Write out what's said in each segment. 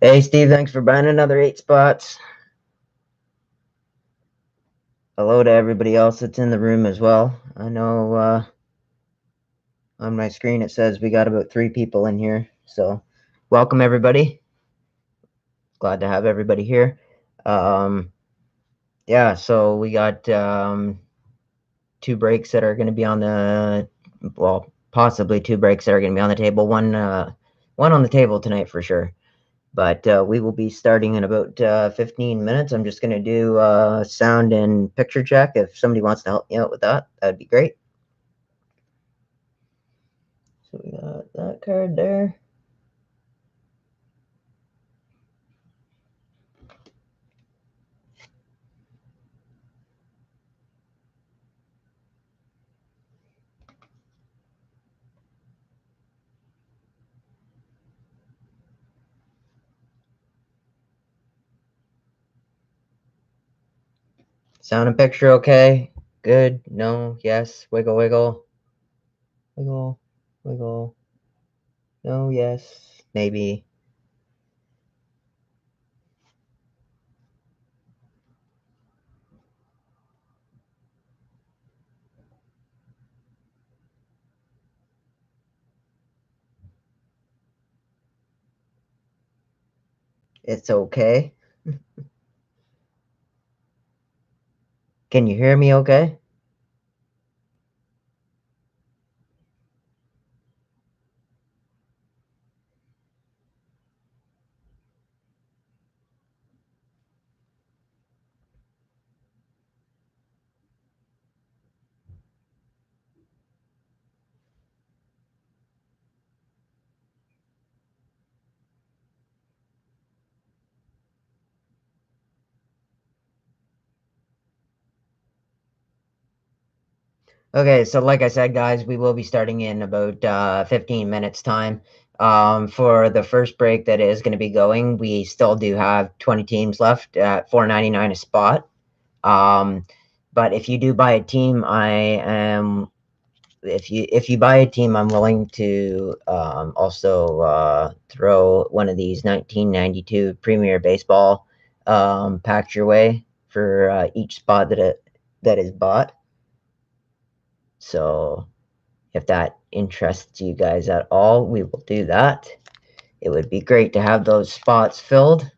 Hey Steve, thanks for buying another 8 spots. Hello to everybody else that's in the room as well. I know on my screen it says we got about 3 people in here, so welcome everybody. Glad to have everybody here. Yeah, so we got 2 breaks that are going to be on the, well, possibly 2 breaks that are going to be on the table. One on the table tonight for sure. But we will be starting in about 15 minutes. I'm just going to do sound and picture check. If somebody wants to help me out with that, that'd be great. So we got that card there. Sound and picture okay? Good? No? Yes? Wiggle, wiggle. Wiggle, wiggle. No? Yes? Maybe. It's okay. Can you hear me okay? Okay, so like I said, guys, we will be starting in about 15 minutes time. For the first break that is going to be going, we still do have 20 teams left at $4.99 a spot. But if you do buy a team, if you buy a team, I'm willing to also throw one of these 1992 Premier Baseball packs your way for each spot that is bought. So if that interests you guys at all, we will do that. It would be great to have those spots filled.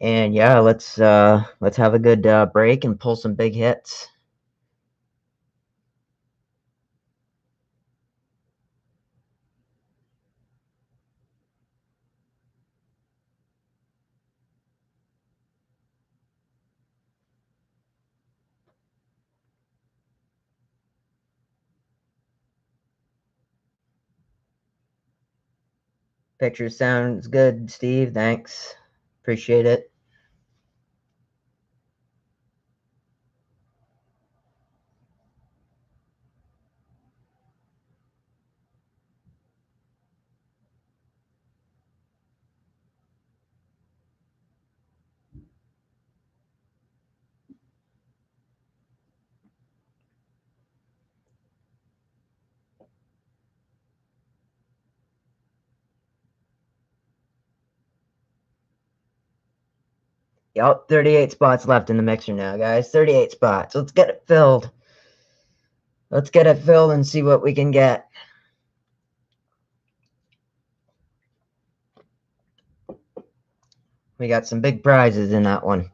And yeah, let's have a good break and pull some big hits. Picture sounds good, Steve. Thanks. Appreciate it. Yep, 38 spots left in the mixer now, guys. 38 spots. Let's get it filled. Let's get it filled and see what we can get. We got some big prizes in that one.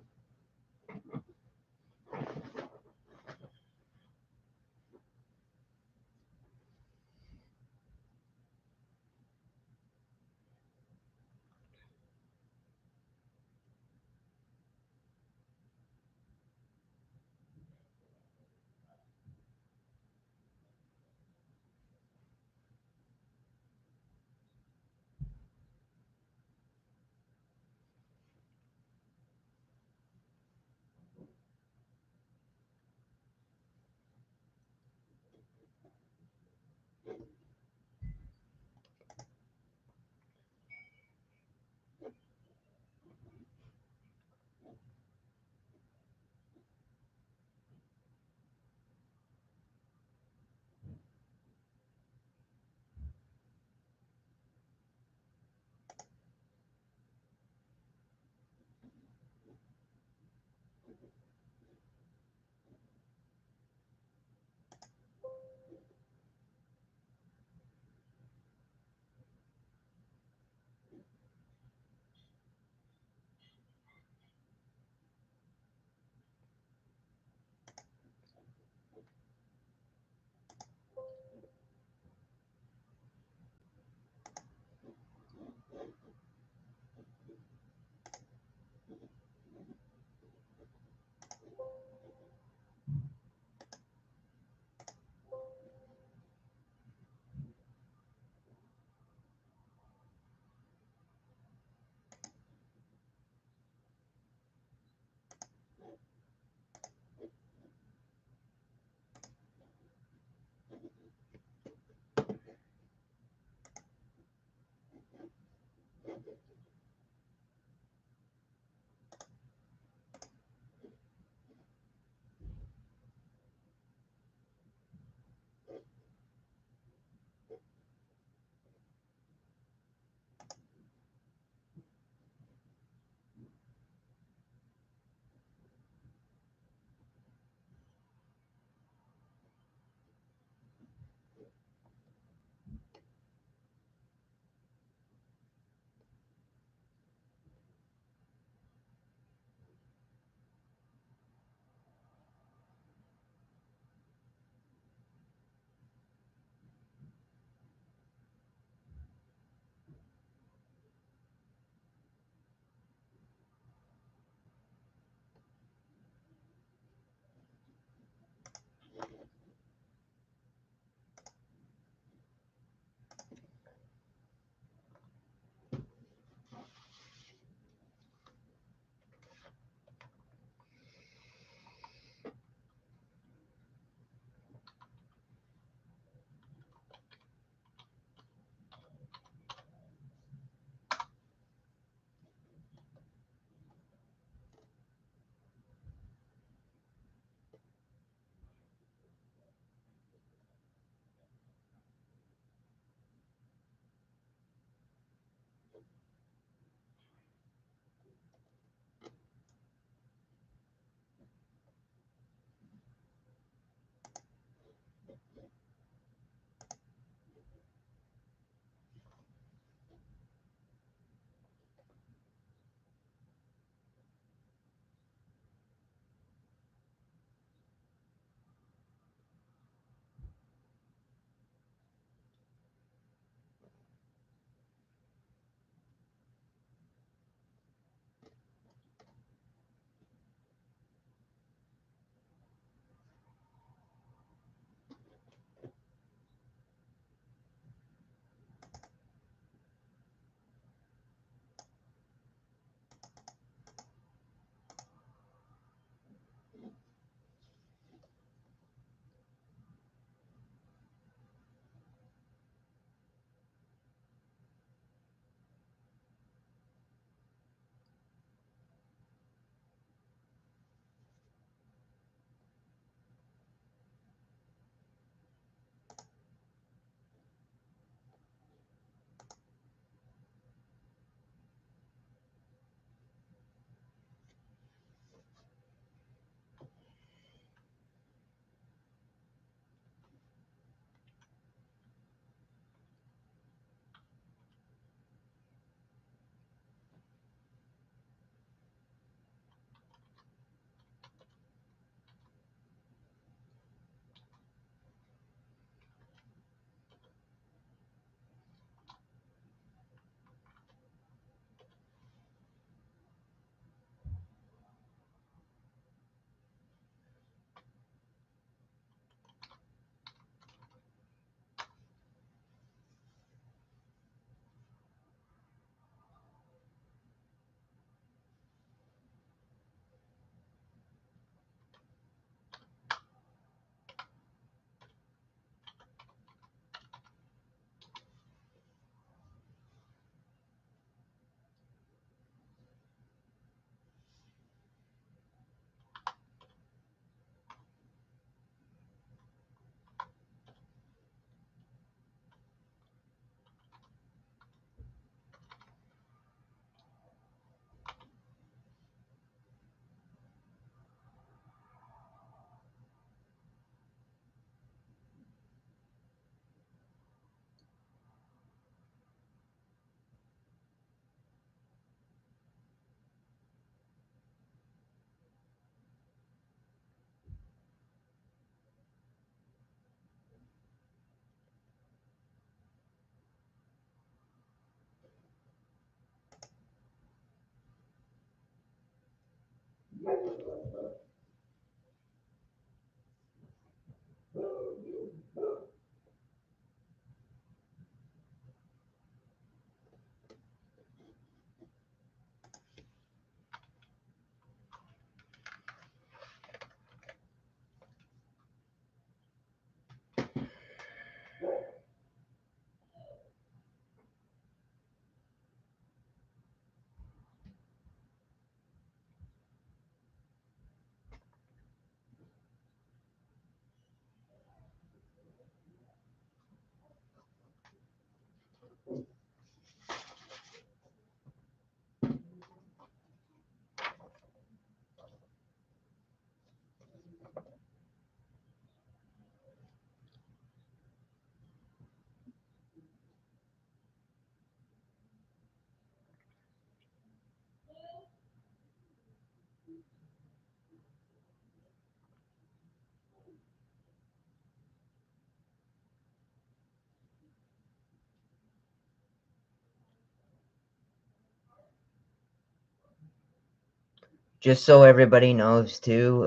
just so everybody knows too,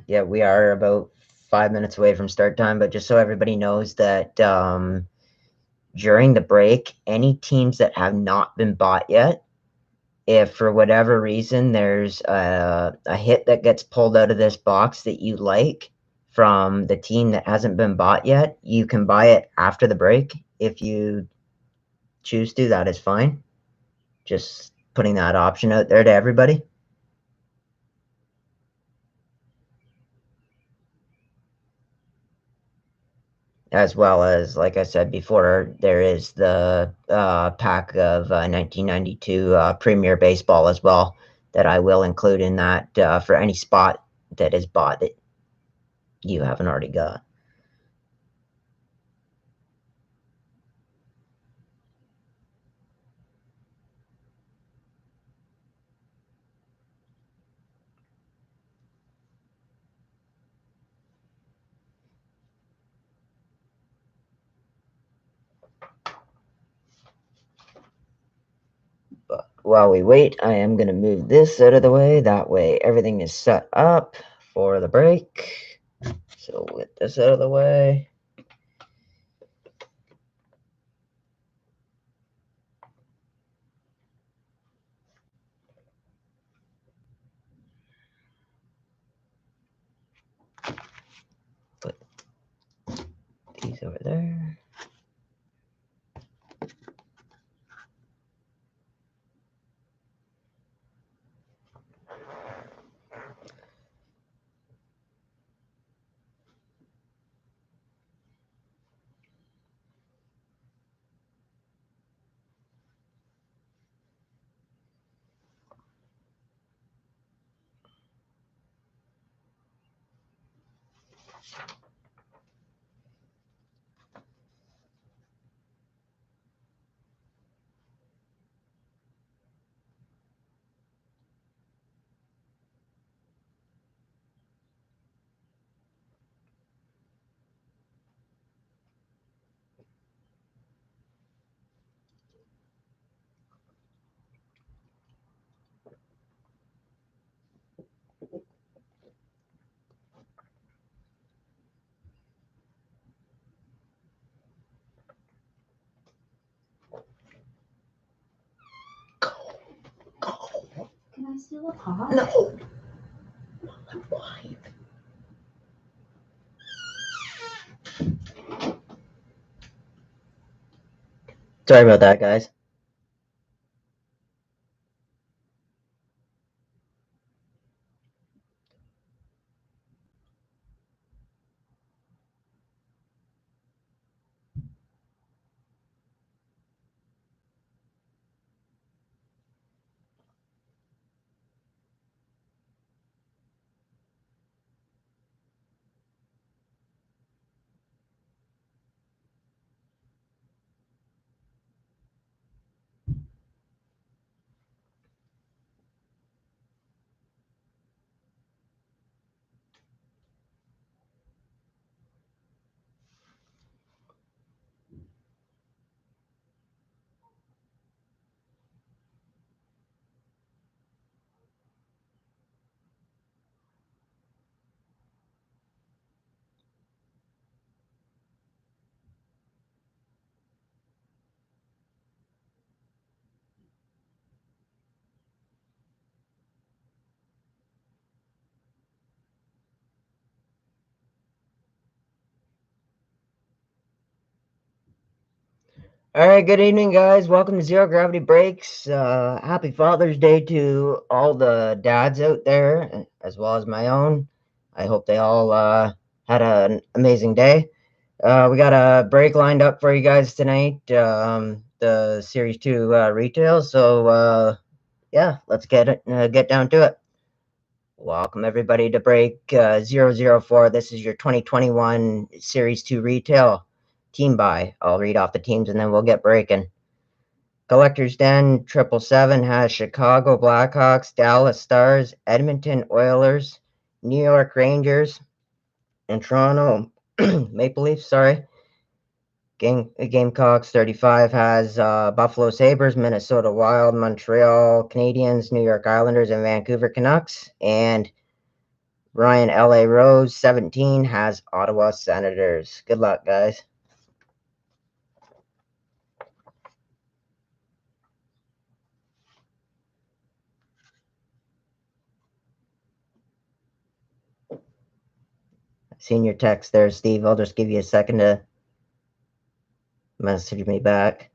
yeah, we are about 5 minutes away from start time, but just so everybody knows that during the break, any teams that have not been bought yet, if for whatever reason there's a hit that gets pulled out of this box that you like from the team that hasn't been bought yet, you can buy it after the break. If you choose to, that is fine. Just putting that option out there to everybody. As well as, like I said before, there is the pack of 1992 Premier Baseball as well that I will include in that for any spot that is bought that you haven't already got. But while we wait, I am going to move this out of the way. That way everything is set up for the break. So with this out of the way. Put these over there. Can I steal a pot? No. Why? Sorry about that, guys. All right, good evening, guys. Welcome to Zero Gravity Breaks. Happy Father's Day to all the dads out there, as well as my own. I hope they all had an amazing day. We got a break lined up for you guys tonight, the Series 2 retail. So, yeah, let's get down to it. Welcome, everybody, to break 004. This is your 2021 Series 2 retail team buy. I'll read off the teams and then we'll get breaking. Collector's Den 777 has Chicago Blackhawks, Dallas Stars, Edmonton Oilers, New York Rangers, and Toronto Maple Leafs, sorry. Gamecocks 35 has Buffalo Sabres, Minnesota Wild, Montreal Canadiens, New York Islanders, and Vancouver Canucks. And Ryan LA Rose 17 has Ottawa Senators. Good luck, guys. Seen your text there, Steve. I'll just give you a second to message me back.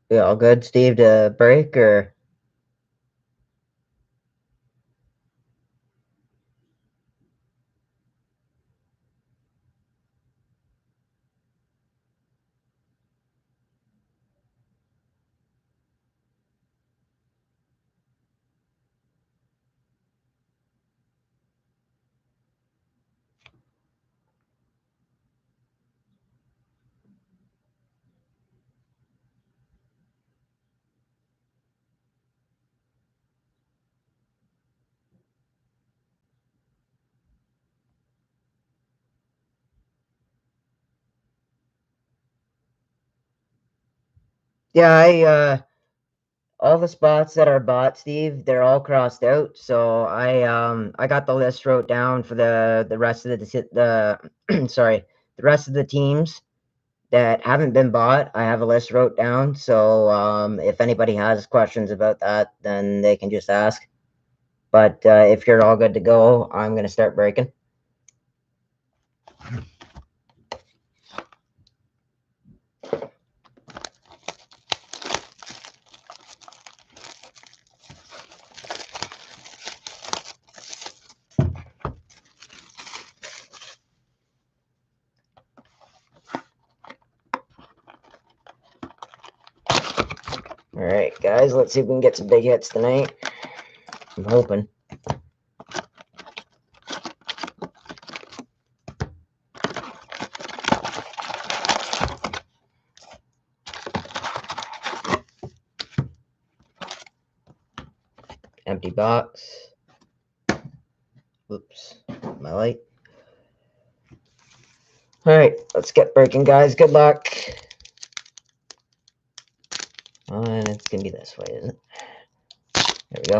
Yeah, all good, Steve, to break, or? Yeah, all the spots that are bought, Steve, they're all crossed out. So I got the list wrote down for the rest of the sorry, the rest of the teams that haven't been bought. I have a list wrote down. So if anybody has questions about that, then they can just ask. But if you're all good to go, I'm gonna start breaking. All right, guys, let's see if we can get some big hits tonight. I'm hoping. Empty box. Oops, my light. All right, let's get breaking, guys. Good luck. And it's gonna be this way, isn't it? There we go.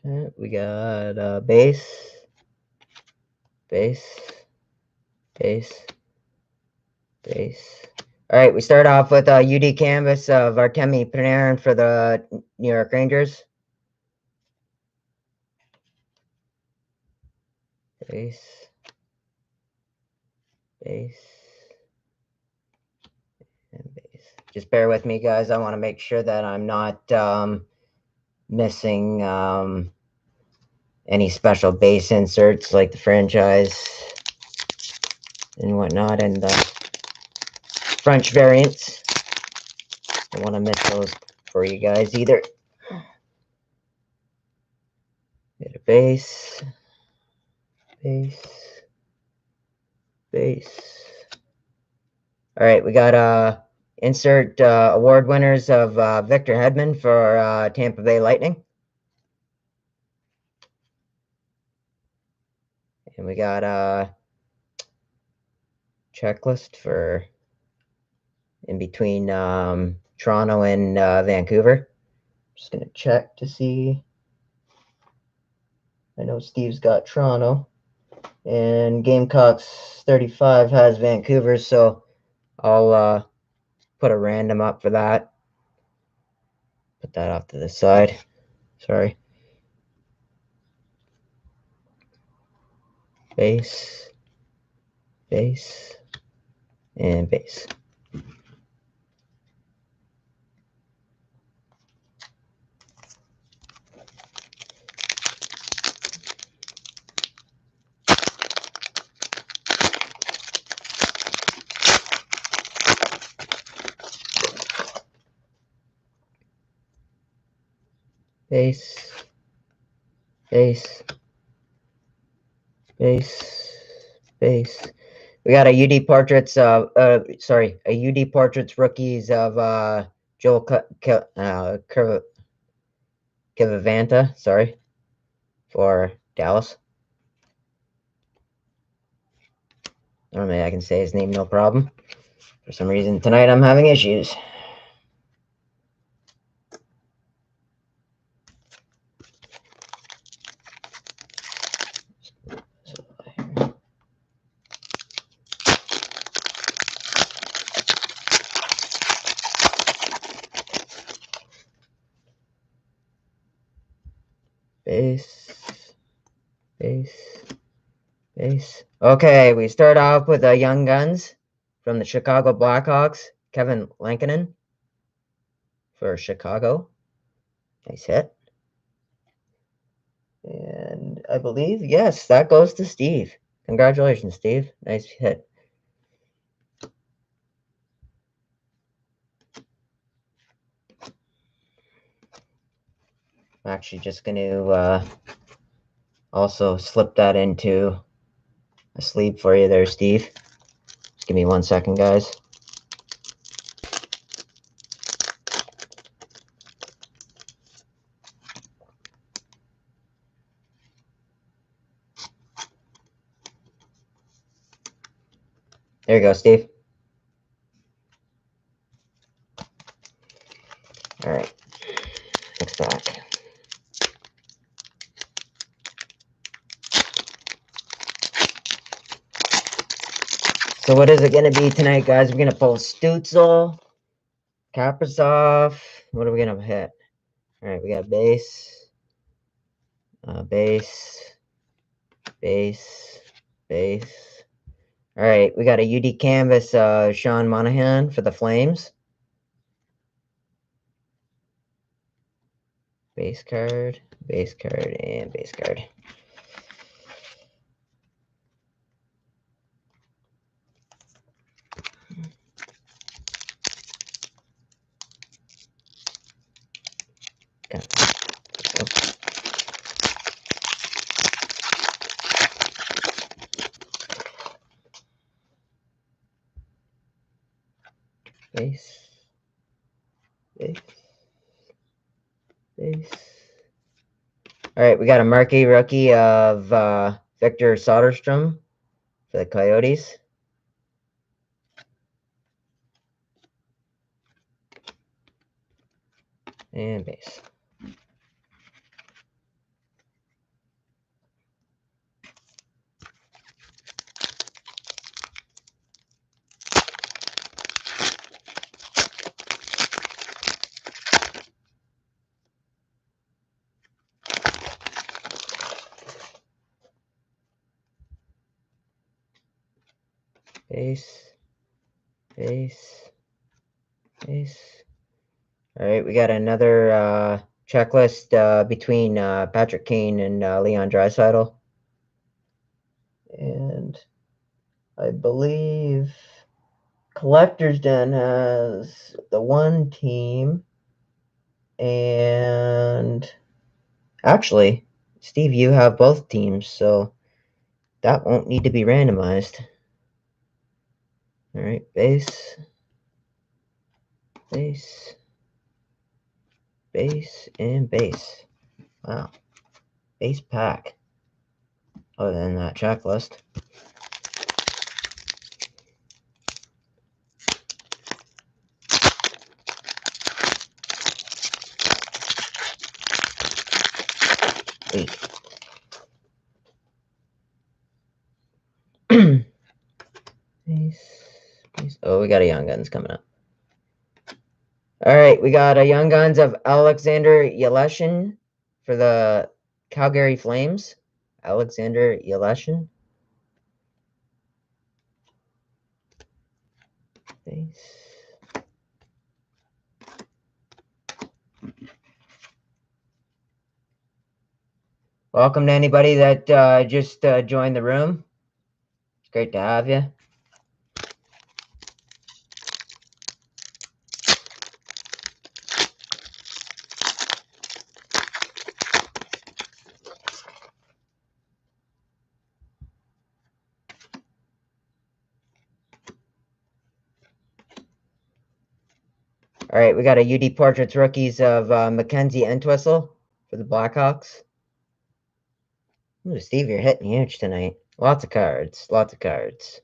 Okay, we got base, base, base, base. All right, we start off with UD canvas of Artemi Panarin for the New York Rangers. Base, base, and base. Just bear with me, guys. I want to make sure that I'm not missing any special base inserts like the franchise and whatnot, and the French variants. Don't want to miss those for you guys either. Get a base, base, base. All right, we got insert award winners of Victor Hedman for Tampa Bay Lightning. And we got a checklist for in between Toronto and Vancouver. Just gonna check to see. I know Steve's got Toronto, and Gamecocks 35 has Vancouver, so I'll put a random up for that. Put that off to the side. Sorry. Base, base, and base. base, base, base, base. We got a UD Portraits, a UD Portraits rookies of Joel Kivavanta, sorry, for Dallas. Normally I can say his name no problem. For some reason tonight I'm having issues. Base, base, base. Okay, we start off with Young Guns from the Chicago Blackhawks, Kevin Lankinen for Chicago. Nice hit. And I believe, yes, that goes to Steve. Congratulations, Steve. Nice hit. I'm actually just going to also slip that into a sleeve for you there, Steve. Just give me 1 second, guys. There you go, Steve. All right. Next back. So what is it going to be tonight, guys? We're going to pull Stützle, Kaprizov. What are we going to hit? All right, we got base, base, base, base. All right, we got a UD Canvas, Sean Monahan for the Flames. Base card, and base card. Okay. Base, base, base. All right, we got a marquee rookie of Victor Soderstrom for the Coyotes. And base. Base, base, base. All right, we got another checklist between Patrick Kane and Leon Draisaitl. And I believe Collector's Den has the one team. And actually, Steve, you have both teams, so that won't need to be randomized. All right, base, base, base, and base. Wow, base pack. Other than that checklist. Base. Oh, we got a Young Guns coming up. All right, we got a Young Guns of Alexander Yeleshin for the Calgary Flames. Alexander Yeleshin. Base. Welcome to anybody that just joined the room. It's great to have you. All right, we got a UD Portraits rookies of Mackenzie Entwistle for the Blackhawks. Ooh, Steve, you're hitting huge tonight. Lots of cards. Lots of cards.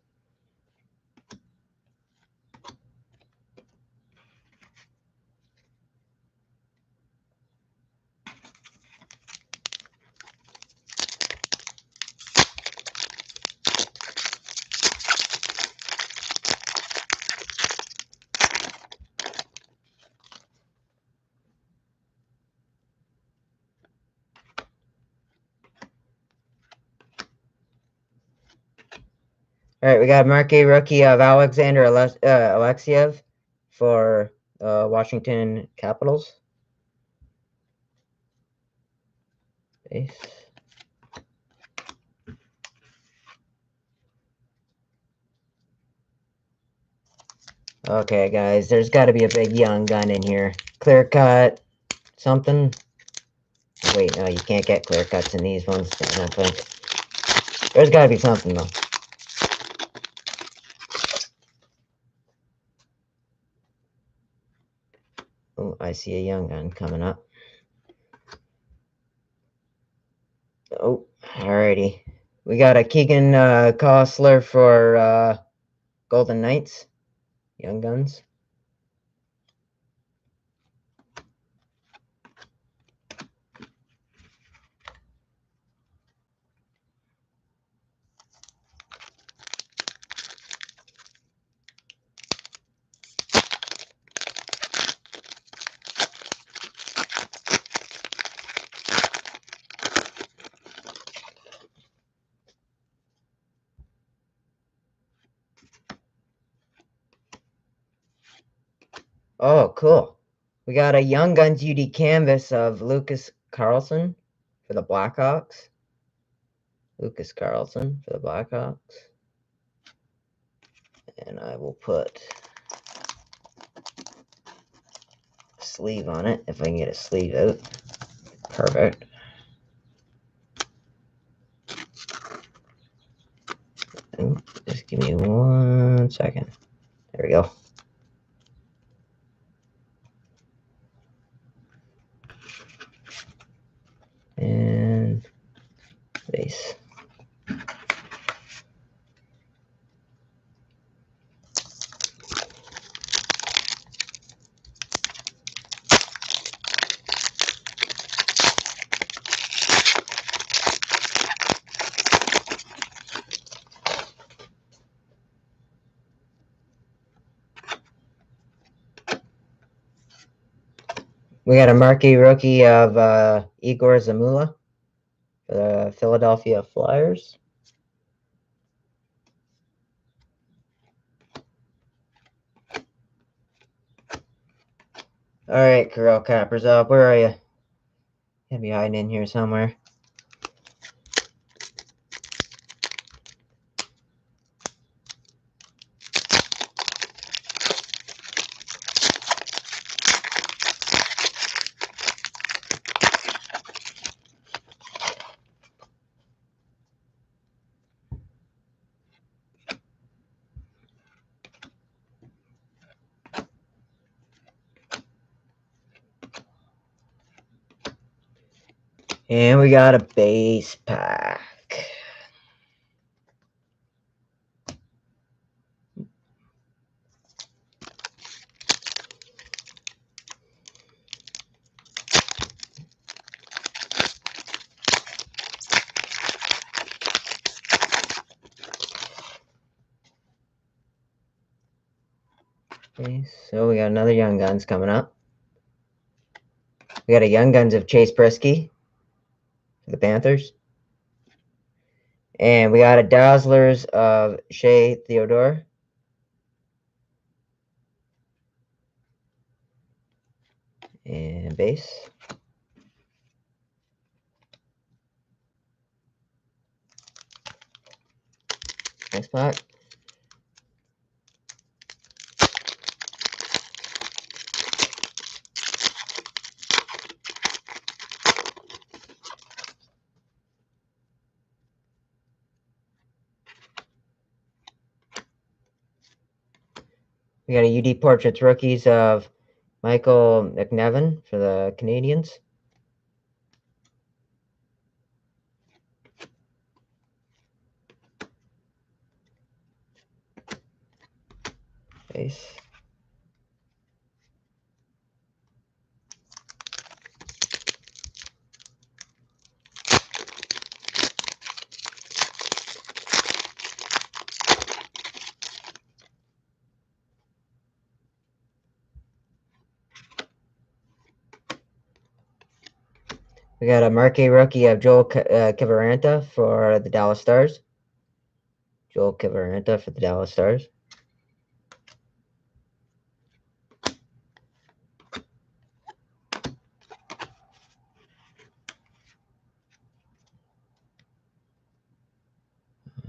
All right, we got marquee rookie of Alexander Alexiev for Washington Capitals. Base. Okay, guys, there's got to be a big young gun in here. Clear cut, something. Wait, no, you can't get clear cuts in these ones, I don't think. There's got to be something, though. Oh, I see a young gun coming up. Oh, alrighty. We got a Keegan Costler for Golden Knights. Young Guns. Oh, cool. We got a Young Guns UD canvas of Lucas Carlson for the Blackhawks. Lucas Carlson for the Blackhawks. And I will put a sleeve on it if I can get a sleeve out. Perfect. And just give me 1 second. There we go. And base. We got a marquee rookie of Igor Zamula for the Philadelphia Flyers. All right, Kirill Kaprizov, where are you? Gotta be hiding in here somewhere. And we got a base pack. Okay, so we got another Young Guns coming up. We got a Young Guns of Chase Brisky for the Panthers. And we got a Dazzlers of Shea Theodore. And base. Next pack. We got a UD Portraits rookies of Michael McNevin for the Canadians. Base. We got a marquee rookie of Joel Kiviranta for the Dallas Stars. Joel Kiviranta for the Dallas Stars.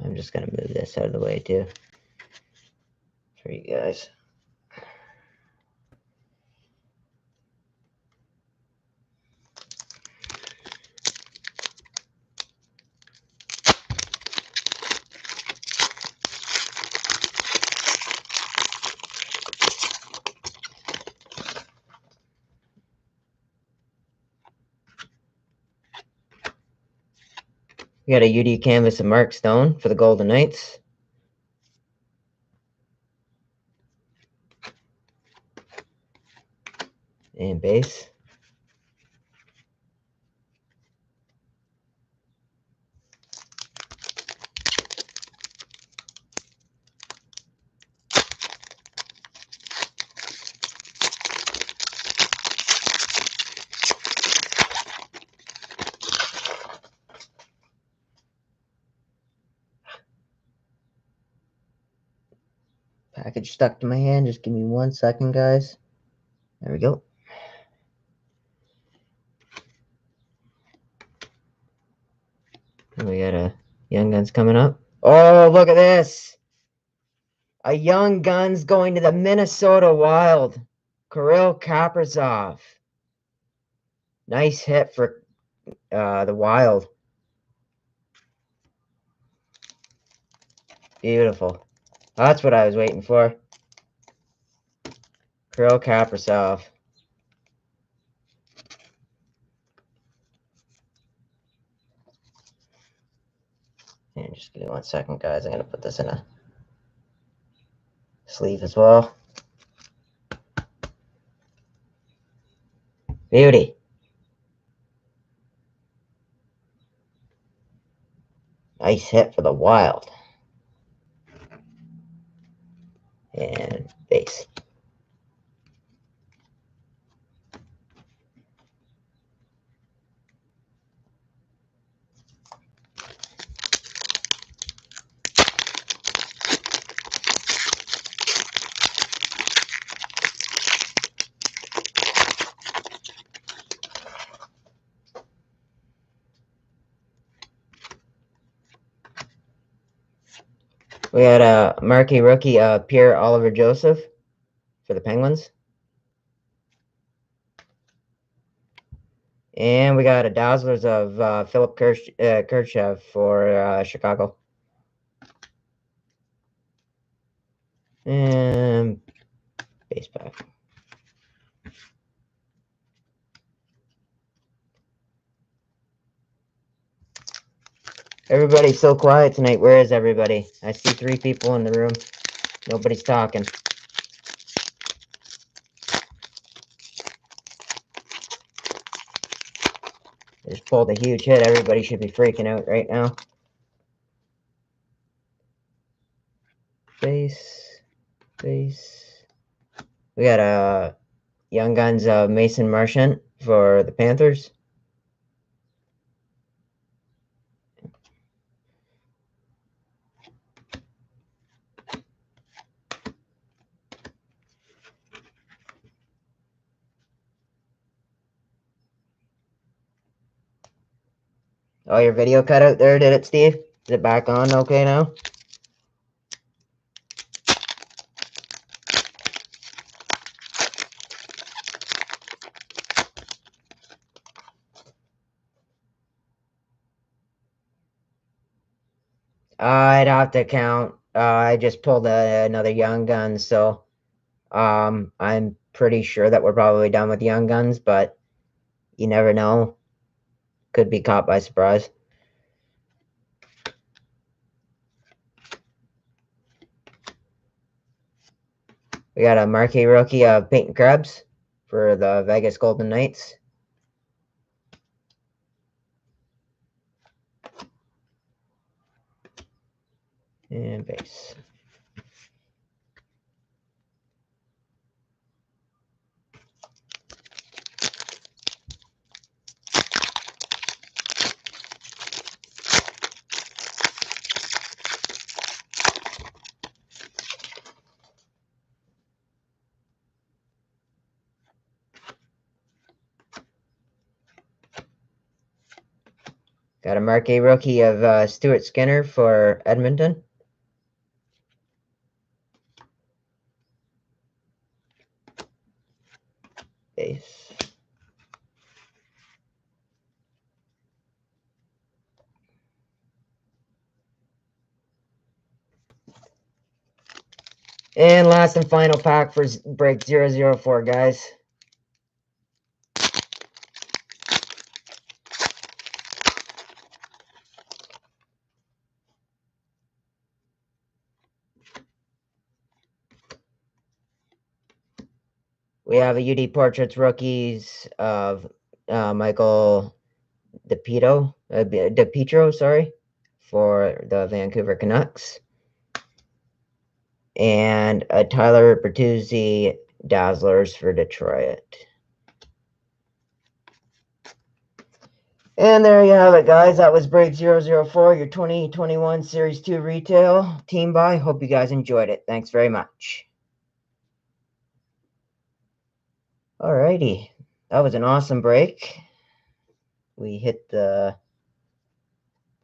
I'm just going to move this out of the way too for you guys. We got a UD canvas of Mark Stone for the Golden Knights. And base. Package stuck to my hand. Just give me 1 second, guys. There we go. And we got a Young Guns coming up. Oh, look at this. A Young Guns going to the Minnesota Wild. Kirill Kaprizov. Nice hit for the Wild. Beautiful. That's what I was waiting for. Kirill Kaprizov. And just give me 1 second, guys. I'm going to put this in a sleeve as well. Beauty. Nice hit for the Wild. And base. We had a marquee rookie, Pierre-Olivier Joseph for the Penguins. And we got a Dazzlers of Philip Kurchev for Chicago. And base pack. Everybody's so quiet tonight. Where is everybody? I see 3 people in the room. Nobody's talking. I just pulled a huge hit. Everybody should be freaking out right now. Base. Base. We got a Young Guns Mason Marchant for the Panthers. Oh, your video cut out there, did it, Steve? Is it back on okay now? I'd have to count. I just pulled another Young Gun, so I'm pretty sure that we're probably done with Young Guns, but you never know. Could be caught by surprise. We got a marquee rookie of Peyton Krebs for the Vegas Golden Knights. And base. Got a marquee rookie of Stuart Skinner for Edmonton. Base. And last and final pack for break 004, guys. We have a UD Portraits rookies of Michael DePietro, sorry, for the Vancouver Canucks. And a Tyler Bertuzzi Dazzlers for Detroit. And there you have it, guys. That was break 004, your 2021 Series 2 retail team buy. Hope you guys enjoyed it. Thanks very much. Alrighty, that was an awesome break. We hit the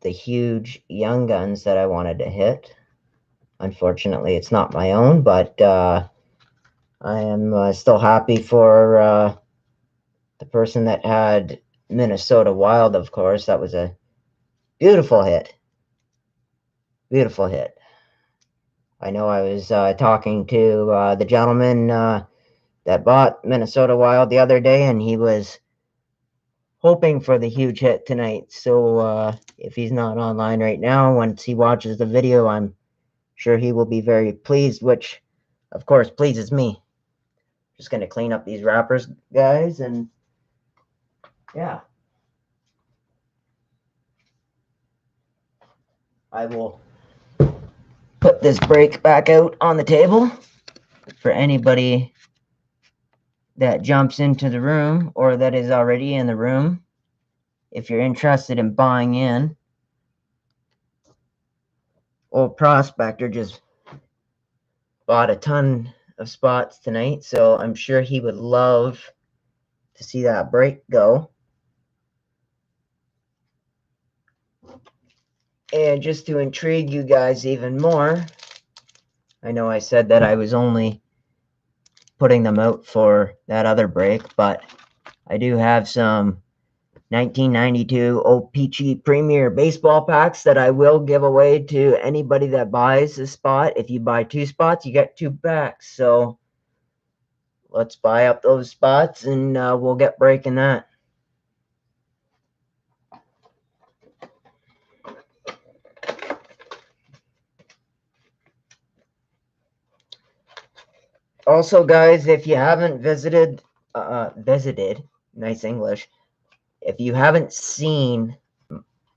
huge Young Guns that I wanted to hit. Unfortunately, it's not my own, but I am still happy for the person that had Minnesota Wild, of course. That was a beautiful hit. Beautiful hit. I know I was talking to the gentleman that bought Minnesota Wild the other day, and he was hoping for the huge hit tonight. So if he's not online right now, once he watches the video, I'm sure he will be very pleased, which of course pleases me. Just going to clean up these wrappers, guys, and yeah. I will put this break back out on the table for anybody that jumps into the room or that is already in the room. If you're interested in buying in, Old Prospector just bought a ton of spots tonight, so I'm sure he would love to see that break go. And just to intrigue you guys even more, I know I said that I was only putting them out for that other break, but I do have some 1992 O-Pee-Chee Premier baseball packs that I will give away to anybody that buys a spot. If you buy 2 spots, you get 2 packs. So let's buy up those spots and we'll get breaking that. Also, guys, if you haven't visited, nice English, if you haven't seen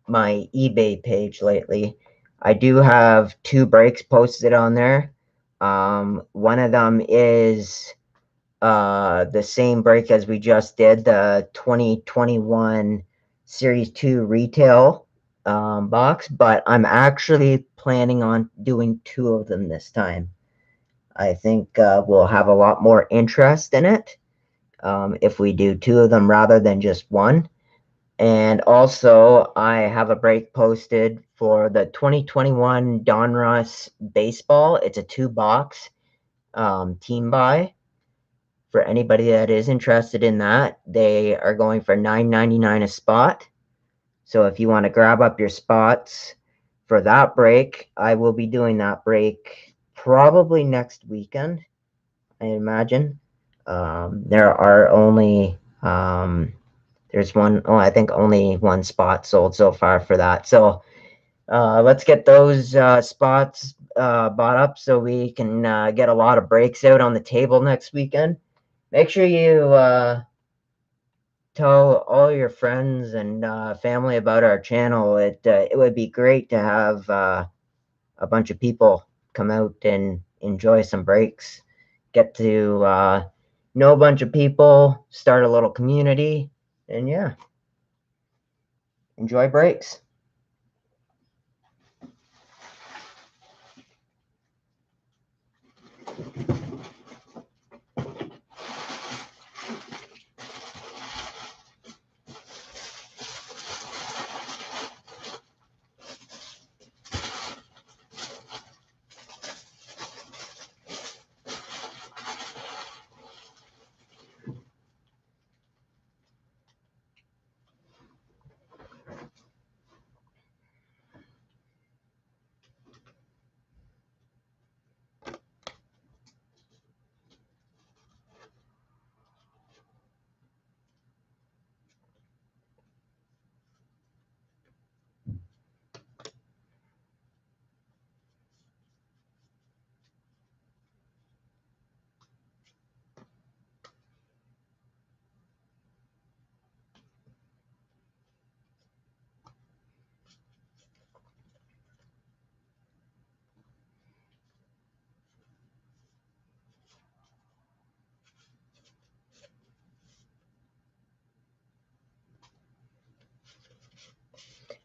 my eBay page lately, I do have 2 breaks posted on there. One of them is the same break as we just did, the 2021 Series 2 retail box, but I'm actually planning on doing 2 of them this time. I think we'll have a lot more interest in it if we do 2 of them rather than just 1. And also, I have a break posted for the 2021 Donruss Baseball. It's a 2-box team buy. For anybody that is interested in that, they are going for $9.99 a spot. So if you want to grab up your spots for that break, I will be doing that break probably next weekend, I imagine. There are only there's one, oh, I think only one spot sold so far for that. So let's get those spots bought up so we can get a lot of breaks out on the table next weekend. Make sure you tell all your friends and family about our channel. It would be great to have a bunch of people come out and enjoy some breaks, get to know a bunch of people, start a little community, and yeah, enjoy breaks.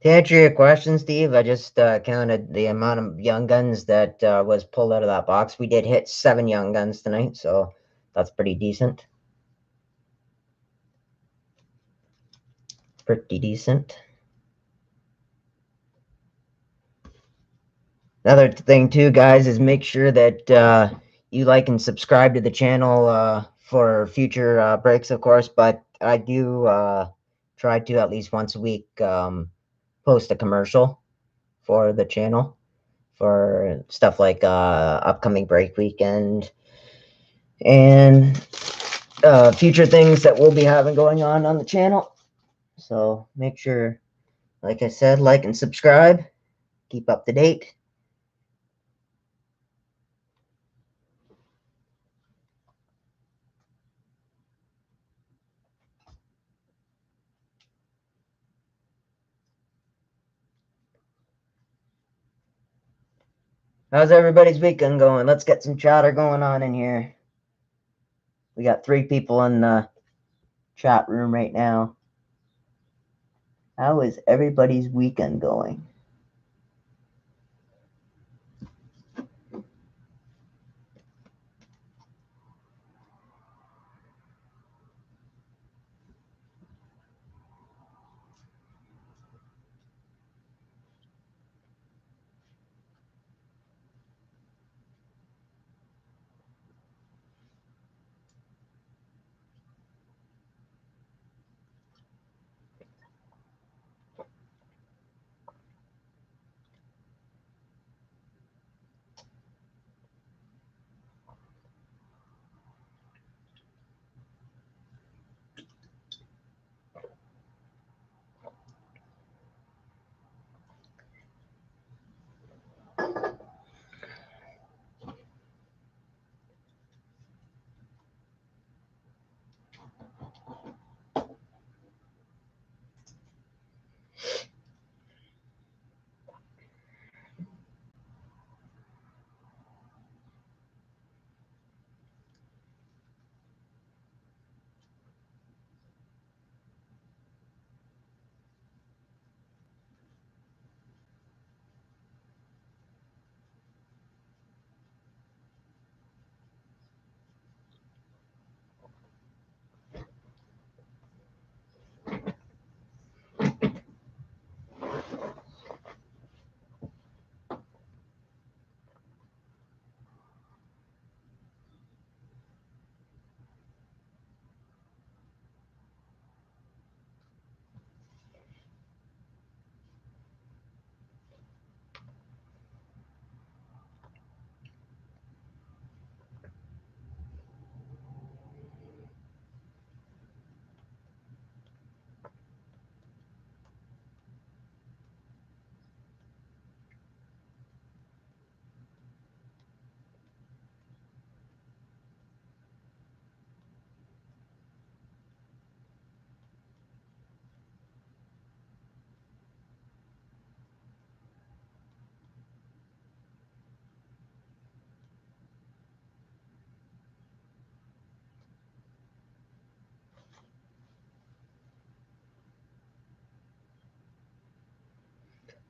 To answer your question, Steve, I just counted the amount of young guns that was pulled out of that box. We did hit 7 young guns tonight, so that's pretty decent. Pretty decent. Another thing too, guys, is make sure that you like and subscribe to the channel for future breaks, of course. But I do try to at least once a week post a commercial for the channel for stuff like upcoming break weekend and future things that we'll be having going on the channel. So make sure, like I said, like and subscribe. Keep up to date. How's everybody's weekend going? Let's get some chatter going on in here. We got 3 people in the chat room right now. How is everybody's weekend going?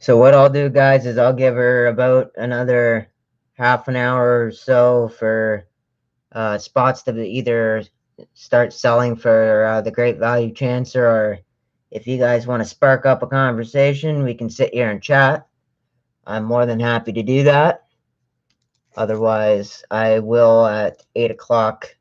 So what I'll do, guys, is I'll give her about another half an hour or so for spots to either start selling for the Great Value Chancer, or if you guys want to spark up a conversation, we can sit here and chat. I'm more than happy to do that. Otherwise, I will at 8 o'clock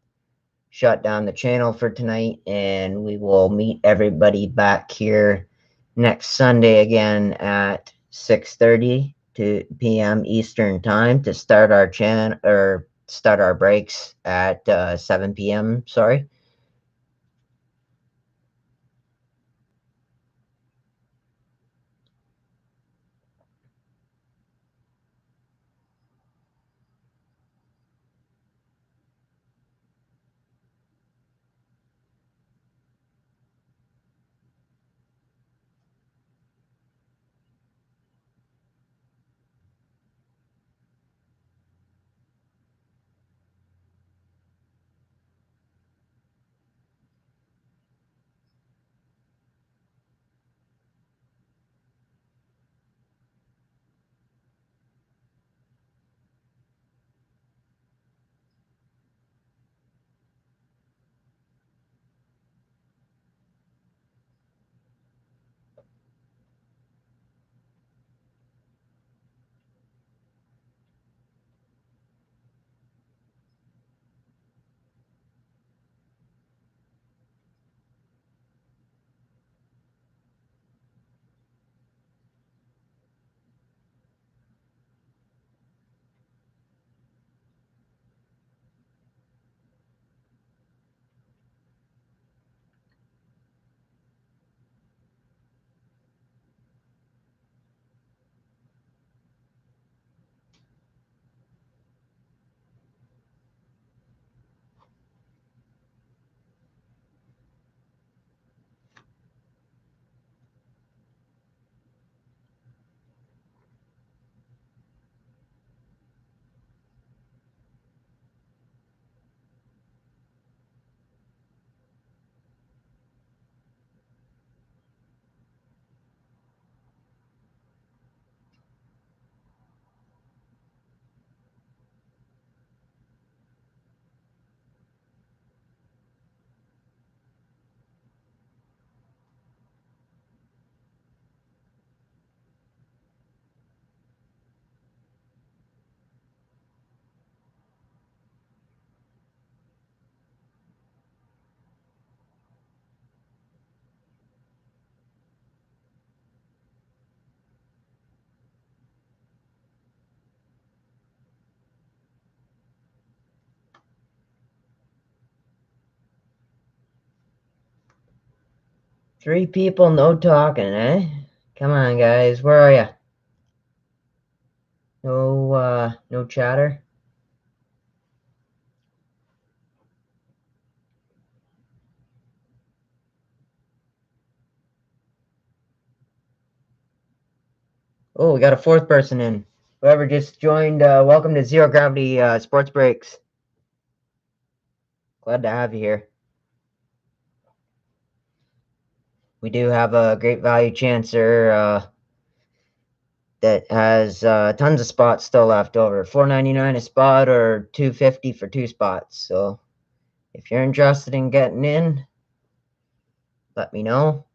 shut down the channel for tonight, and we will meet everybody back here next Sunday again at 6:30 p.m. Eastern time to start our start our breaks at 7 p.m. Sorry. Three people, no talking, eh? Come on, guys. Where are you? No chatter. Oh, we got a fourth person in. Whoever just joined, welcome to Zero Gravity Sports Breaks. Glad to have you here. We do have a Great Value Chancer that has tons of spots still left over. $4.99 a spot or $2.50 for 2 spots. So if you're interested in getting in, let me know.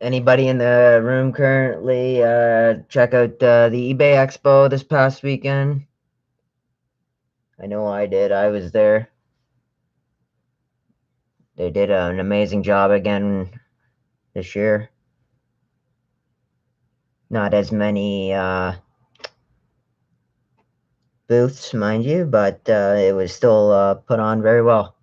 Anybody in the room currently check out the eBay Expo this past weekend? I know I did. I was there. They did an amazing job again this year. Not as many booths, mind you, but it was still put on very well.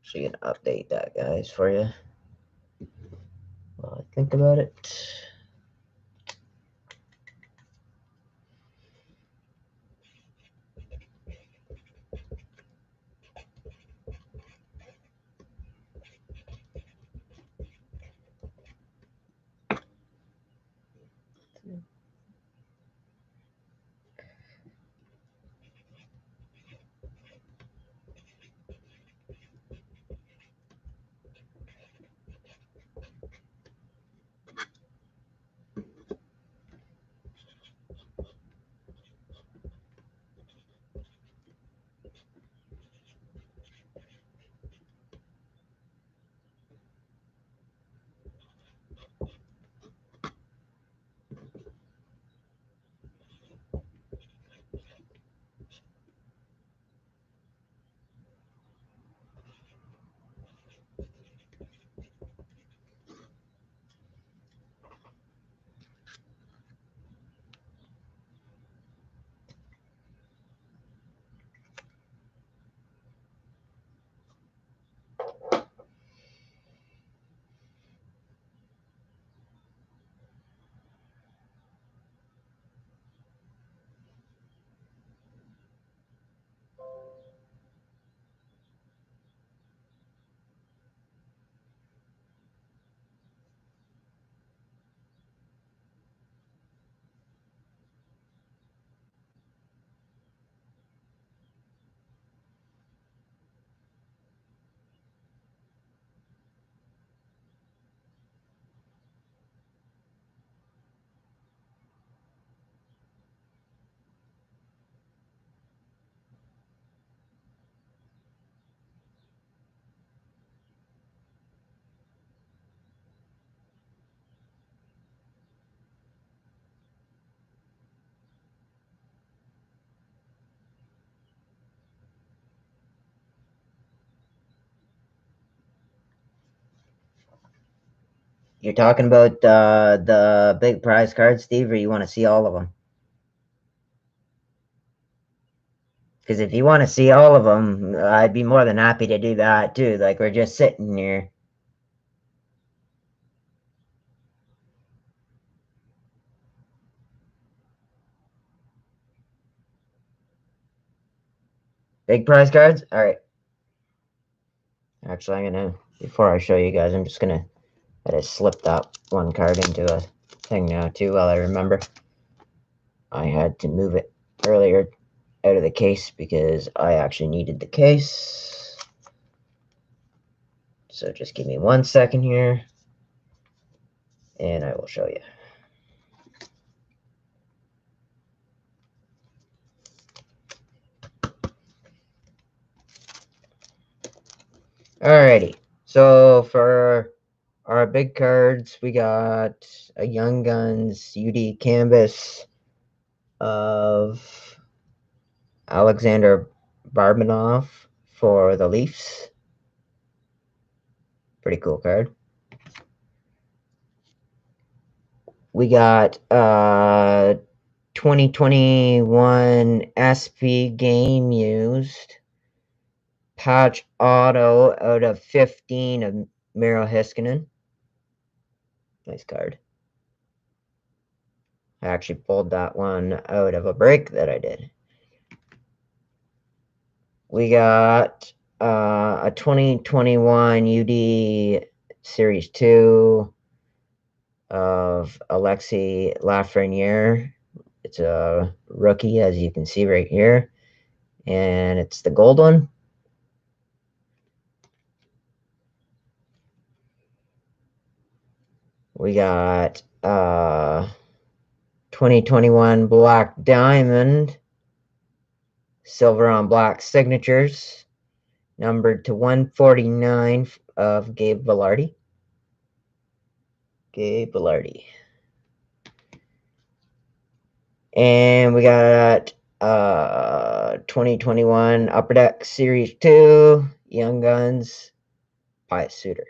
Actually, gonna update that, guys, for you while I think about it. You're talking about the big prize cards, Steve, or you want to see all of them? Because if you want to see all of them, I'd be more than happy to do that too. Like, we're just sitting here. Big prize cards? All right. Actually, I'm gonna, before I show you guys, I'm just gonna, I just slipped that one card into a thing now too while I remember. I had to move it earlier out of the case because I actually needed the case. So just give me 1 second here and I will show you. Alrighty, So for our big cards, we got a Young Guns UD canvas of Alexander Barbanov for the Leafs. Pretty cool card. We got 2021 SP game used patch auto out of 15 of Miro Heiskanen. Nice card. I actually pulled that one out of a break that I did. We got a 2021 UD Series 2 of Alexi Lafreniere. It's a rookie, as you can see right here. And it's the gold one. We got 2021 Black Diamond, silver on black signatures, numbered to 149 of Gabe Vilardi. And we got 2021 Upper Deck Series 2, Young Guns, Pius Suter.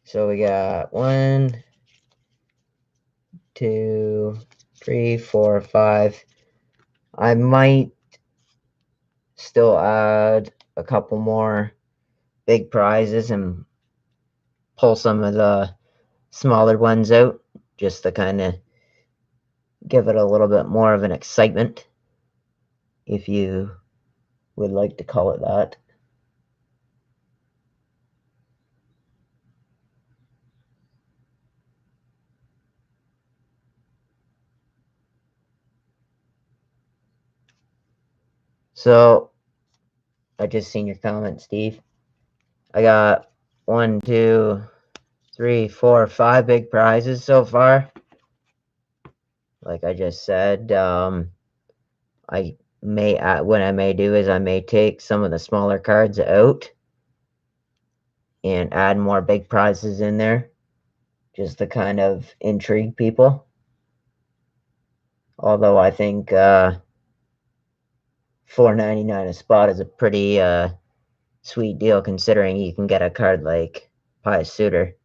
So we got 1, 2, 3, 4, 5. I might still add a couple more big prizes and pull some of the smaller ones out just to kind of give it a little bit more of an excitement, if you would like to call it that. So I just seen your comment, Steve. I got 1, 2, 3, 4, 5 big prizes so far. Like I just said, I may what I may do is I may take some of the smaller cards out and add more big prizes in there, just to kind of intrigue people. Although I think $4.99 a spot is a pretty sweet deal, considering you can get a card like Pius Suter.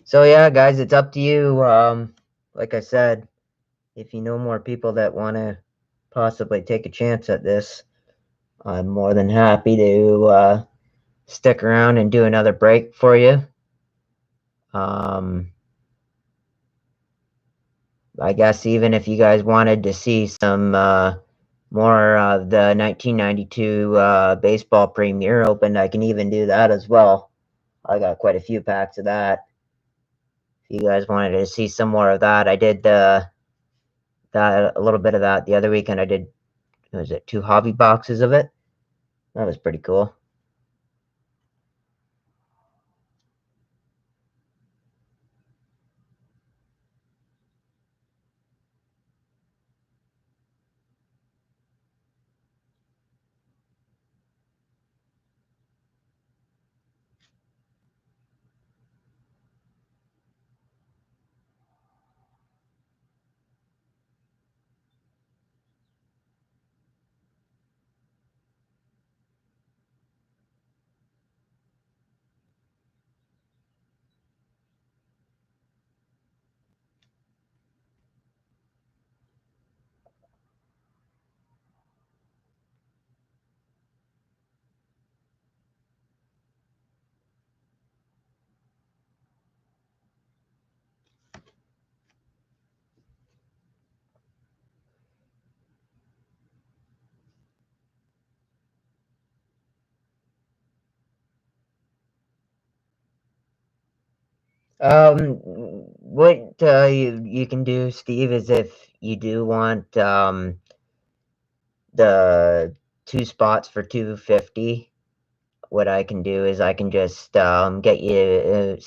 So yeah, guys, it's up to you. Like I said, if you know more people that want to possibly take a chance at this, I'm more than happy to stick around and do another break for you. I guess even if you guys wanted to see some more of the 1992 Baseball Premier Open, I can even do that as well. I got quite a few packs of that. If you guys wanted to see some more of that, I did that a little bit of that the other weekend. I did, was it 2 hobby boxes of it? That was pretty cool. What you can do, Steve, is if you do want the 2 spots for $250, what I can do is I can just get you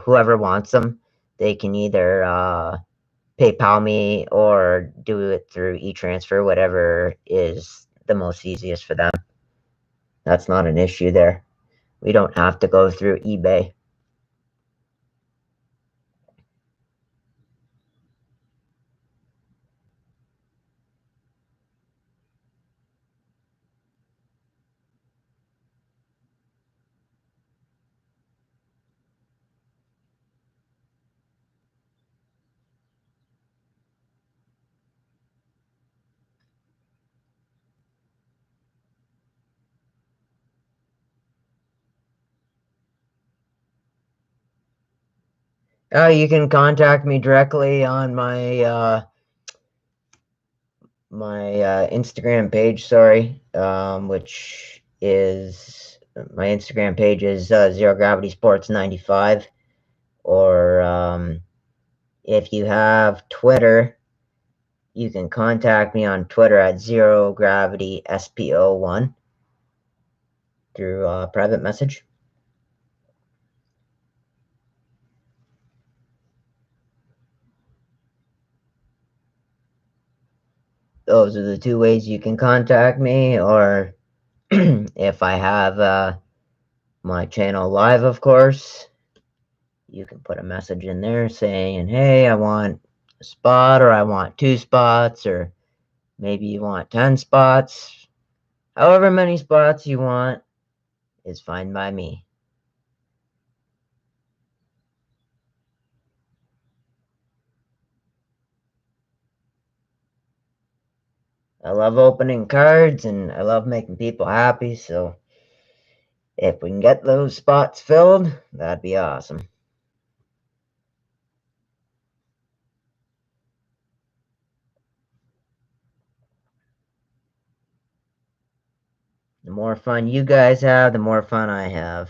whoever wants them, they can either PayPal me or do it through e-transfer, whatever is the most easiest for them. That's not an issue there. We don't have to go through eBay. You can contact me directly on my Instagram page. Sorry, which is my Instagram page is Zero Gravity Sports 95. Or if you have Twitter, you can contact me on Twitter at Zero Gravity SPO1 through private message. Those are the two ways you can contact me, or if I have my channel live, of course, you can put a message in there saying, hey, I want a spot, or I want 2 spots, or maybe you want 10 spots. However many spots you want is fine by me. I love opening cards and I love making people happy, so if we can get those spots filled, that'd be awesome. The more fun you guys have, the more fun I have.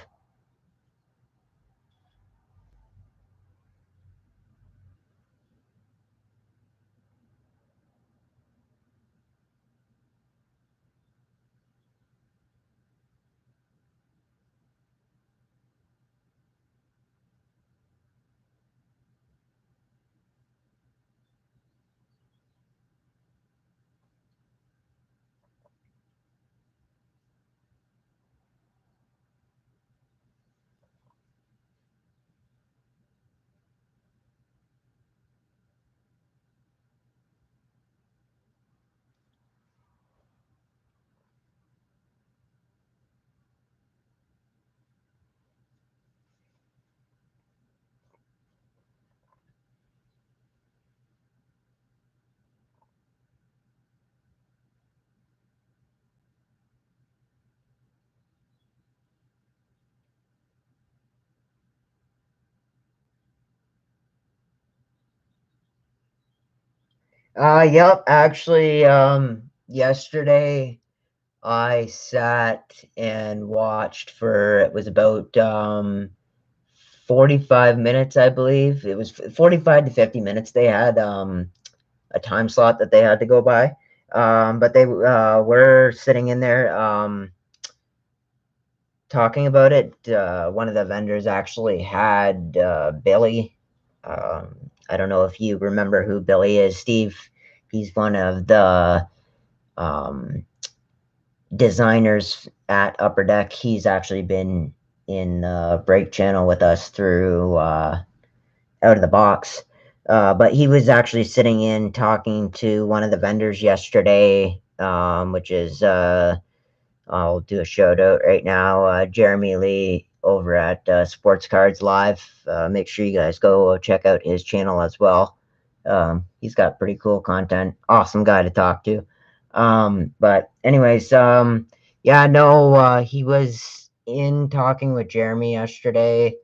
Yep, actually, yesterday I sat and watched for, it was about 45 minutes, I believe. It was 45 to 50 minutes. They had a time slot that they had to go by. But they were sitting in there talking about it. One of the vendors actually had Billy. I don't know if you remember who Billy is, Steve. He's one of the um, designers at Upper Deck. He's actually been in Break Channel with us through Out of the Box. But he was actually sitting in talking to one of the vendors yesterday, which is, I'll do a shout out right now, Jeremy Lee over at Sports Cards Live. Make sure you guys go check out his channel as well. He's got pretty cool content. Awesome guy to talk to. But anyways, yeah, no, he was in talking with Jeremy yesterday.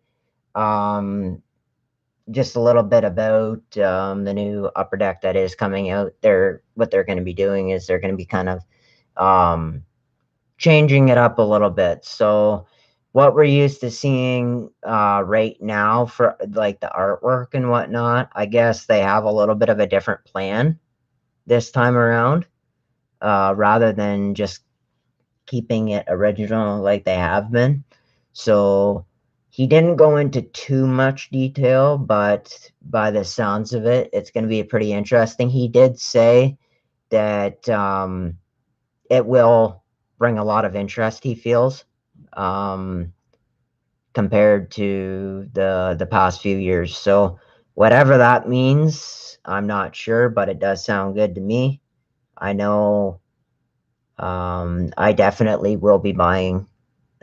Just a little bit about the new Upper Deck that is coming out. What they're going to be doing is they're going to be kind of changing it up a little bit. So what we're used to seeing right now for like the artwork and whatnot, I guess they have a little bit of a different plan this time around, rather than just keeping it original like they have been. So he didn't go into too much detail, but by the sounds of it, it's going to be pretty interesting. He did say that it will bring a lot of interest, he feels, compared to the past few years. So whatever that means, I'm not sure, but it does sound good to me. I know I definitely will be buying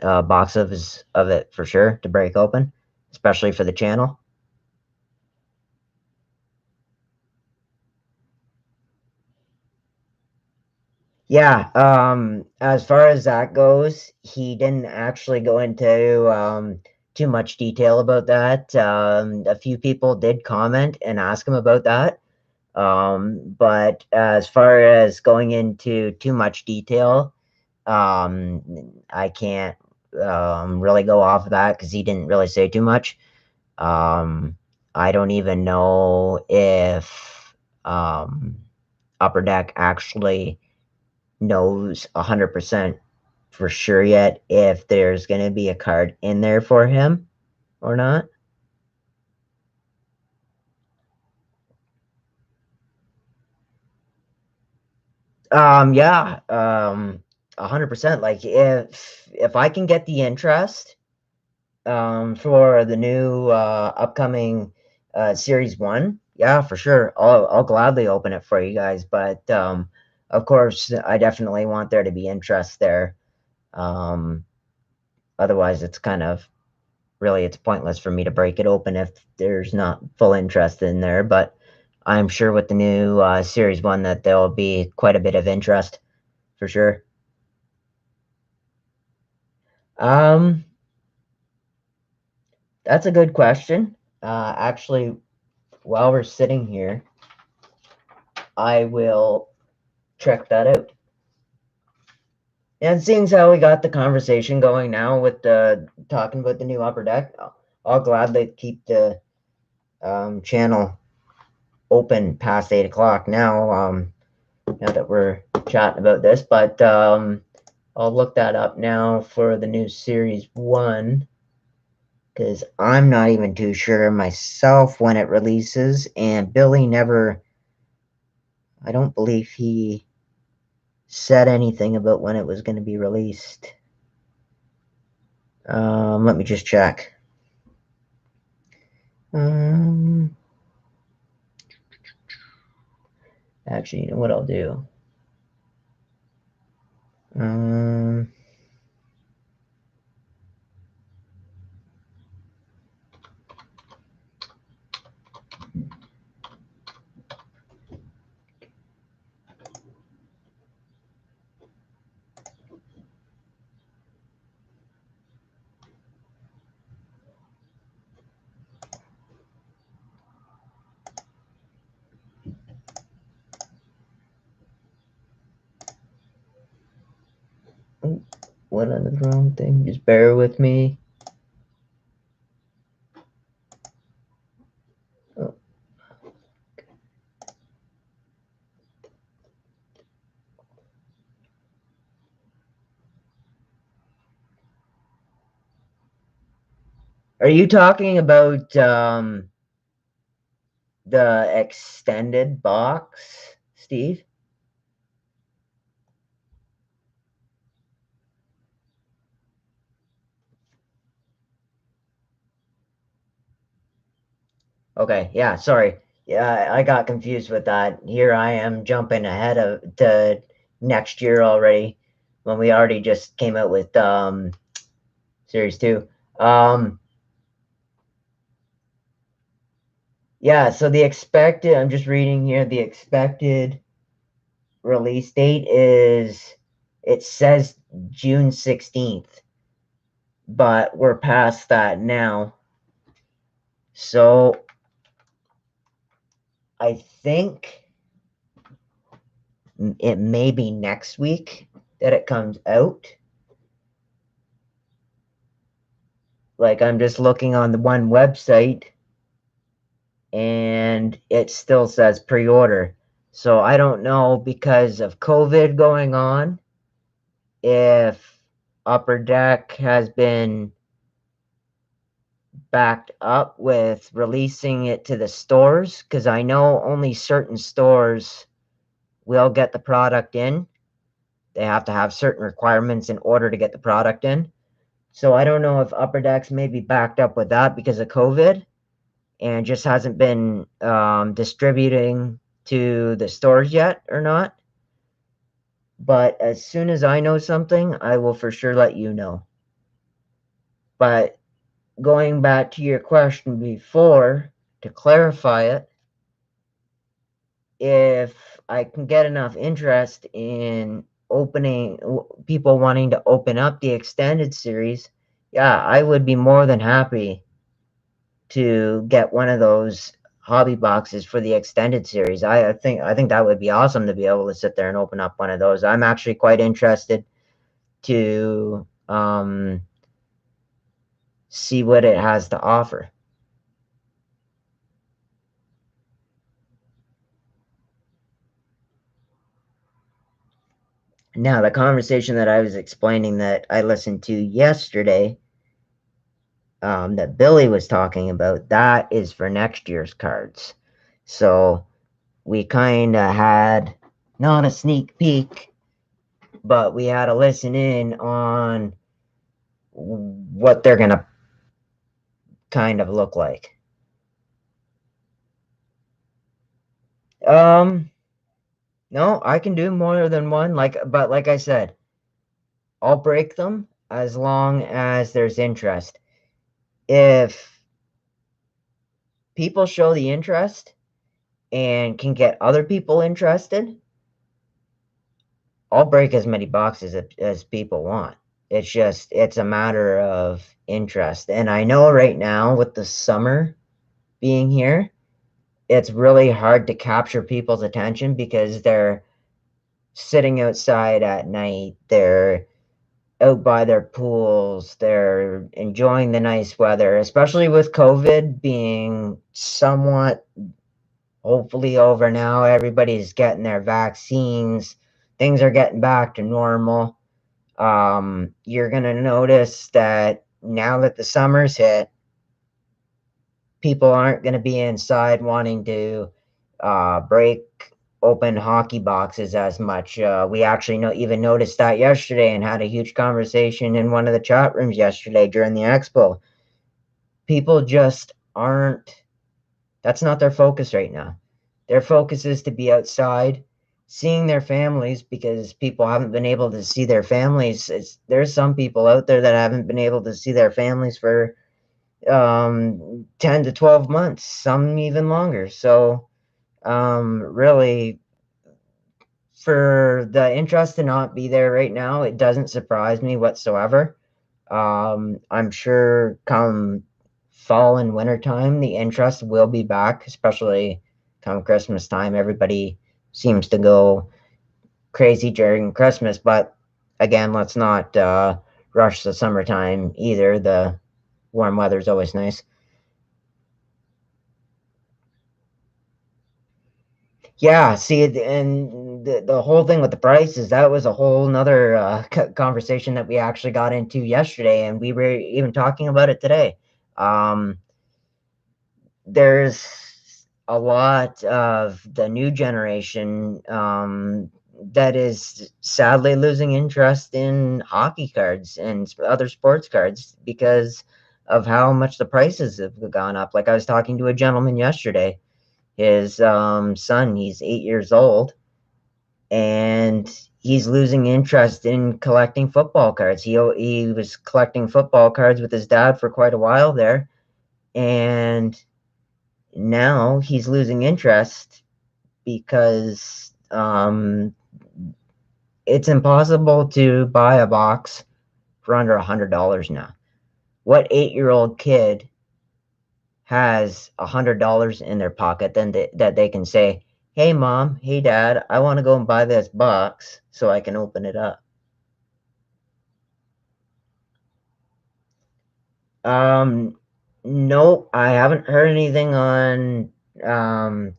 a box of it for sure to break open, especially for the channel. Yeah, as far as that goes, he didn't actually go into too much detail about that. A few people did comment and ask him about that. But as far as going into too much detail, I can't really go off of that because he didn't really say too much. I don't even know if Upper Deck actually knows 100% for sure yet if there's going to be a card in there for him or not. Yeah, 100%. Like if I can get the interest for the new upcoming series 1, yeah, for sure. I'll gladly open it for you guys, but of course I definitely want there to be interest there. Um Otherwise it's kind of really it's pointless for me to break it open if there's not full interest in there, but I'm sure with the new series 1 that there'll be quite a bit of interest for sure. Um that's a good question. Actually, while we're sitting here, I will check that out. And seeing as how we got the conversation going now with the talking about the new Upper Deck, I'll gladly keep the channel open past 8 o'clock now. Now that we're chatting about this, but I'll look that up now for the new series 1 because I'm not even too sure myself when it releases, and Billy never. I don't believe he said anything about when it was going to be released. Let me just check. Actually, you know what I'll do? What on the wrong thing? Just bear with me. Oh. Are you talking about the extended box, Steve? Okay, yeah, sorry. Yeah, I got confused with that. Here I am jumping ahead of to next year already when we already just came out with series 2. Yeah, so the expected, I'm just reading here, the expected release date is, it says June 16th, but we're past that now. So I think it may be next week that it comes out. Like I'm just looking on the one website and it still says pre-order. So I don't know because of COVID going on if Upper Deck has been backed up with releasing it to the stores, because I know only certain stores will get the product in. They have to have certain requirements in order to get the product in. So I don't know if Upper Decks may be backed up with that because of COVID and just hasn't been distributing to the stores yet or not. But as soon as I know something, I will for sure let you know. But going back to your question before, to clarify it, if I can get enough interest in opening, people wanting to open up the extended series, yeah, I would be more than happy to get one of those hobby boxes for the extended series. I think that would be awesome to be able to sit there and open up one of those. I'm actually quite interested to see what it has to offer. Now, the conversation that I was explaining that I listened to yesterday, that Billy was talking about, that is for next year's cards. So we kind of had not a sneak peek, but we had to listen in on what they're going to kind of look like. No, I can do more than one. But like I said, I'll break them as long as there's interest. If people show the interest and can get other people interested, I'll break as many boxes as people want. It's a matter of interest. And I know right now with the summer being here, it's really hard to capture people's attention because they're sitting outside at night, they're out by their pools, they're enjoying the nice weather, especially with COVID being somewhat hopefully over now. Everybody's getting their vaccines, things are getting back to normal. You're going to notice that now that the summer's hit, people aren't going to be inside wanting to break open hockey boxes as much. We actually even noticed that yesterday and had a huge conversation in one of the chat rooms yesterday during the expo. People just aren't, that's not their focus right now. Their focus is to be outside, seeing their families, because people haven't been able to see their families. There's some people out there that haven't been able to see their families for 10 to 12 months, some even longer. So really, for the interest to not be there right now, it doesn't surprise me whatsoever. I'm sure come fall and winter time, the interest will be back, especially come Christmas time. Everybody seems to go crazy during Christmas, but again, let's not rush the summertime either. The warm weather is always nice. Yeah, see, and the whole thing with the prices, that was a whole nother conversation that we actually got into yesterday, and we were even talking about it today. Um, there's a lot of the new generation that is sadly losing interest in hockey cards and other sports cards because of how much the prices have gone up. Like I was talking to a gentleman yesterday, his son, he's 8 years old, and he's losing interest in collecting football cards. He was collecting football cards with his dad for quite a while there, and now he's losing interest because it's impossible to buy a box for under $100 now. What 8-year-old kid has $100 in their pocket then that they can say, "Hey mom, hey dad, I want to go and buy this box so I can open it up"? Um, no, I haven't heard anything on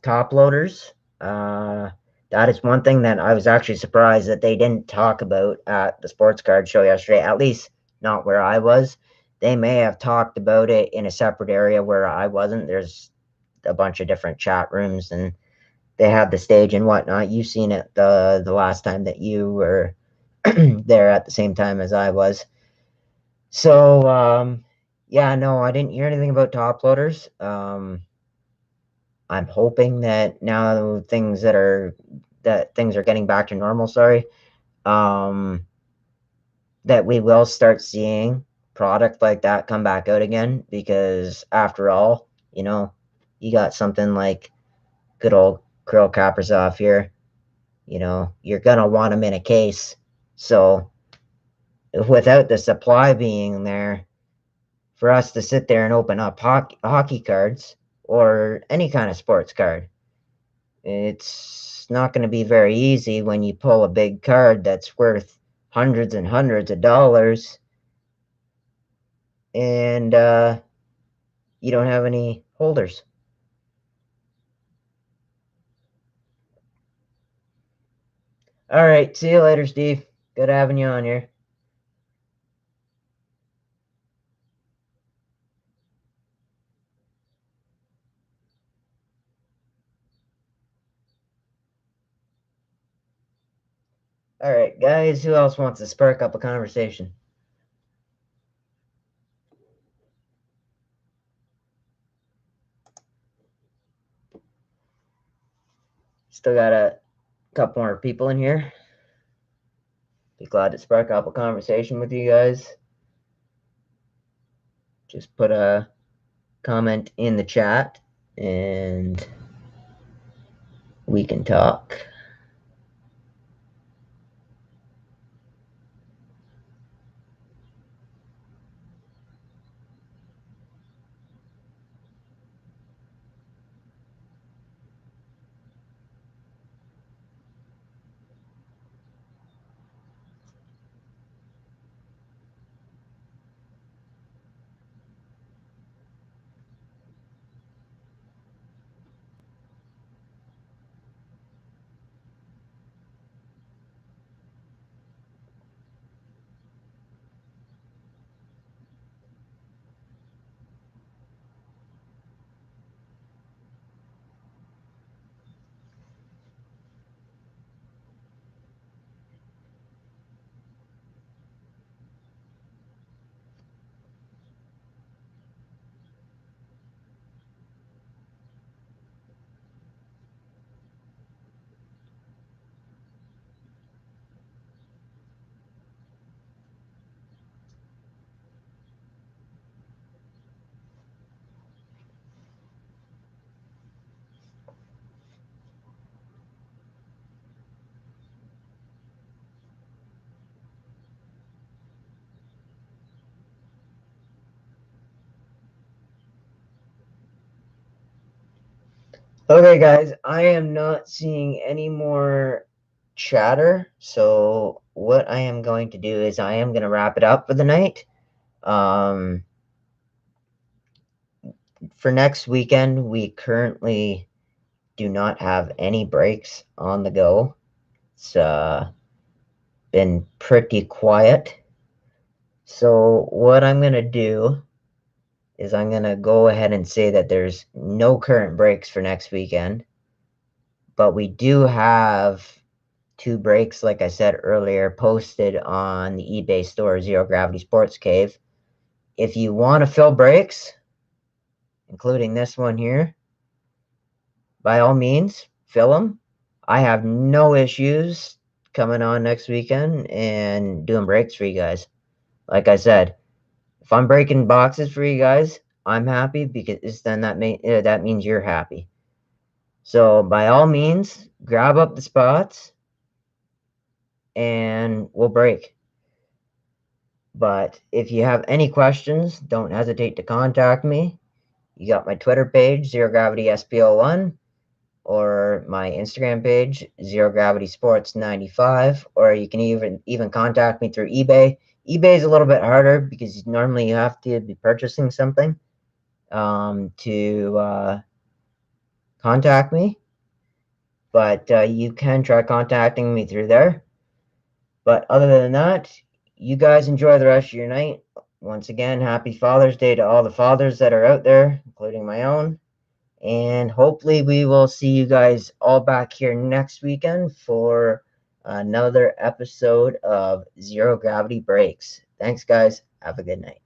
top loaders. Uh, That is one thing that I was actually surprised that they didn't talk about at the sports card show yesterday, at least not where I was. They may have talked about it in a separate area where I wasn't. There's a bunch of different chat rooms and they have the stage and whatnot. You've seen it the last time that you were there at the same time as I was. So yeah, no, I didn't hear anything about top loaders. I'm hoping that now that things are getting back to normal, sorry, that we will start seeing product like that come back out again, because after all, you got something like good old Kirill Kaprizov here, you're gonna want them in a case. So without the supply being there for us to sit there and open up hockey cards or any kind of sports card, it's not going to be very easy when you pull a big card that's worth hundreds and hundreds of dollars and you don't have any holders. All right, see you later, Steve. Good having you on here. All right, guys, who else wants to spark up a conversation? Still got a couple more people in here. Be glad to spark up a conversation with you guys. Just put a comment in the chat and we can talk. Okay, guys, I am not seeing any more chatter. So what I am going to do is I am going to wrap it up for the night. For next weekend, we currently do not have any breaks on the go. It's been pretty quiet. So what I'm going to do is I'm going to go ahead and say that there's no current breaks for next weekend. But we do have 2 breaks, like I said earlier, posted on the eBay store, Zero Gravity Sports Cave. If you want to fill breaks, including this one here, by all means, fill them. I have no issues coming on next weekend and doing breaks for you guys. Like I said, if I'm breaking boxes for you guys, I'm happy, because then that means you're happy. So by all means, grab up the spots and we'll break. But if you have any questions, don't hesitate to contact me. You got my Twitter page, Zero Gravity SPO1, or my Instagram page, Zero Gravity Sports 95, or you can even contact me through eBay. eBay is a little bit harder because normally you have to be purchasing something to contact me. but you can try contacting me through there. But other than that, you guys enjoy the rest of your night. Once again, happy Father's Day to all the fathers that are out there, including my own. And hopefully we will see you guys all back here next weekend for another episode of Zero Gravity Breaks. Thanks, guys. Have a good night.